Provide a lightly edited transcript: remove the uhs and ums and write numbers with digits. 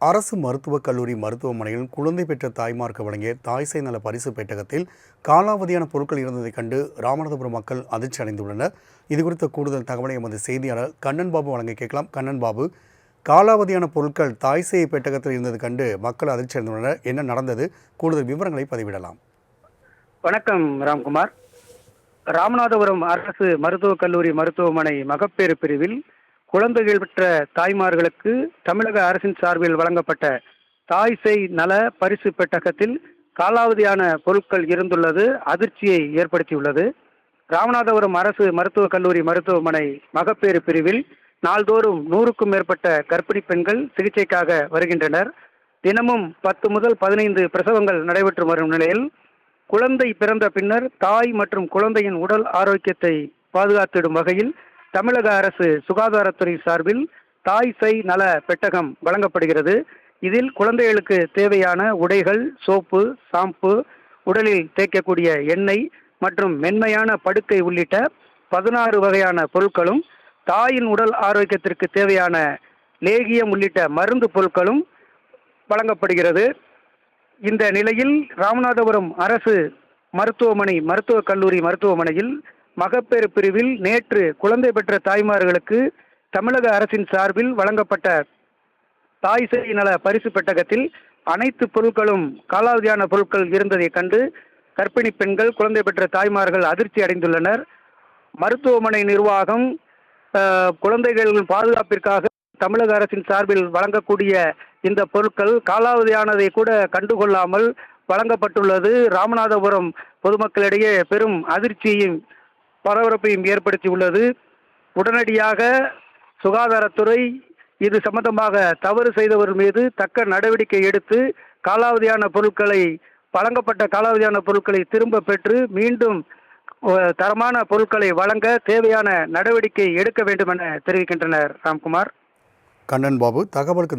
அரசு மருத்துவக் கல்லூரி மருத்துவமனையில் குழந்தை பெற்ற தாய்மார்க்கு வழங்கிய தாய்சேய் நல பரிசு பெட்டகத்தில் காலாவதியான பொருட்கள் இருந்ததைக் கண்டு ராமநாதபுரம் மக்கள் அதிர்ச்சி அடைந்துள்ளனர். இதுகுறித்த கூடுதல் தகவலை எமது செய்தியாளர் கண்ணன் பாபு வழங்க கேட்கலாம். கண்ணன் பாபு, காலாவதியான பொருட்கள் தாய்சேய் பெட்டகத்தில் இருந்தது கண்டு மக்கள் அதிர்ச்சி அடைந்துள்ளனர். என்ன நடந்தது? கூடுதல் விவரங்களை பதிவிடலாம். வணக்கம் ராம்குமார். ராமநாதபுரம் அரசு மருத்துவக் கல்லூரி மருத்துவமனை மகப்பேறு பிரிவில் குழந்தைகள் பெற்ற தாய்மார்களுக்கு தமிழக அரசின் சார்பில் வழங்கப்பட்ட தாய்சேய் நல பரிசு பெட்டகத்தில் காலாவதியான பொருட்கள் இருந்துள்ளது அதிர்ச்சியை ஏற்படுத்தியுள்ளது. ராமநாதபுரம் அரசு மருத்துவக் கல்லூரி மருத்துவமனை மகப்பேறு பிரிவில் நாள்தோறும் 100க்கும் மேற்பட்ட கர்ப்பிணி பெண்கள் சிகிச்சைக்காக வருகின்றனர். தினமும் 10 முதல் 15 பிரசவங்கள் நடைபெற்று வரும் நிலையில் குழந்தை பிறந்த பின்னர் தாய் மற்றும் குழந்தையின் உடல் ஆரோக்கியத்தை பாதுகாத்திடும் வகையில் தமிழக அரசு சுகாதாரத்துறை சார்பில் தாய்சேய் நல பெட்டகம் வழங்கப்படுகிறது. இதில் குழந்தைகளுக்கு தேவையான உடைகள், சோப்பு, ஷாம்பு, உடலில் தேய்க்கக்கூடிய எண்ணெய் மற்றும் மென்மையான படுக்கை உள்ளிட்ட 16 வகையான பொருட்களும், தாயின் உடல் ஆரோக்கியத்திற்கு தேவையான லேகியம் உள்ளிட்ட மருந்து பொருட்களும் வழங்கப்படுகிறது. இந்த நிலையில் ராமநாதபுரம் அரசு மருத்துவமனை மருத்துவக் கல்லூரி மருத்துவமனையில் மகப்பேறு பிரிவில் நேற்று குழந்தை பெற்ற தாய்மார்களுக்கு தமிழக அரசின் சார்பில் வழங்கப்பட்ட தாய்சேய் நல பரிசு பெட்டகத்தில் அனைத்து பொருட்களும் காலாவதியான பொருட்கள் இருந்ததை கண்டு கர்ப்பிணி பெண்கள், குழந்தை பெற்ற தாய்மார்கள் அதிர்ச்சி அடைந்துள்ளனர். மருத்துவமனை நிர்வாகம் குழந்தைகளின் பாதுகாப்பிற்காக தமிழக அரசின் சார்பில் வழங்கக்கூடிய இந்த பொருட்கள் காலாவதியானதை கூட கண்டுகொள்ளாமல் வழங்கப்பட்டுள்ளது ராமநாதபுரம் பொதுமக்களிடையே பெரும் அதிர்ச்சியையும் பரபரப்பையும் ஏற்படுத்தியுள்ளது. உடனடியாக சுகாதாரத்துறை இது சம்பந்தமாக தவறு செய்தவர் மீது தக்க நடவடிக்கை எடுத்து வழங்கப்பட்ட காலாவதியான பொருட்களை திரும்ப பெற்று மீண்டும் தரமான பொருட்களை வழங்க தேவையான நடவடிக்கை எடுக்க வேண்டும் என தெரிவிக்கின்றனர். ராம்குமார். கண்ணன் பாபு, தகவலுக்கு